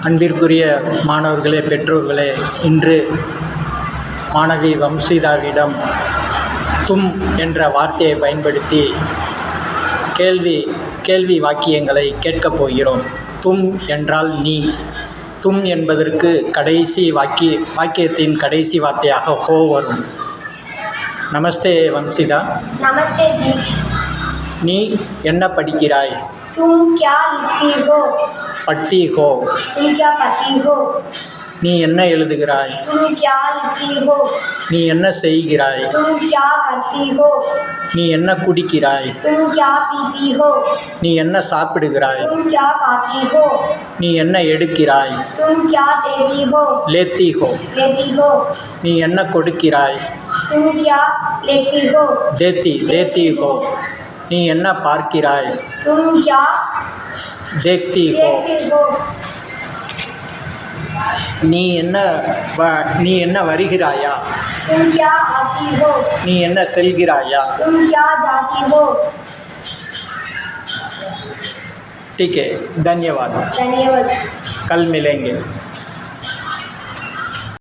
அன்பிற்குரிய மாணவர்களே, பெற்றோர்களே, இன்று மாணவி வம்சிதாவிடம் தும் என்ற வார்த்தையை பயன்படுத்தி கேள்வி வாக்கியங்களை கேட்கப் போகிறோம். தும் என்றால் நீ. தும் என்பதற்கு வாக்கியத்தின் கடைசி வார்த்தையாக ஹோ வரும். நமஸ்தே வம்சிதா. நமஸ்தே ஜி. நீ என்ன படிக்கிறாய்? तुम क्या लिखती हो? पढ़ती हो. तुम क्या पढ़ती हो? நீ என்ன எழுதுகிறாய்? तुम क्या लिखती हो? நீ என்ன செய்கிறாய்? तुम क्या करती हो? நீ என்ன குடிக்கிறாய்? तुम क्या पीती हो? நீ என்ன சாப்பிடுகிறாய்? तुम क्या खाती हो? நீ என்ன எடுக்கிறாய்? तुम क्या देती हो? लेती हो. लेती हो. நீ என்ன கொடுக்கிறாய்? तुम क्या लेती हो? देती हो. நீ என்ன பார்க்கிறாய்? तुम क्या देखती हो. देखती हो? நீ என்ன வருகிறாயா? तुम क्या आती हो? நீ என்ன செல்கிறாயா? तुम क्या जाती हो? ठीक है, धन्यवाद. धन्यवाद. कल मिलेंगे.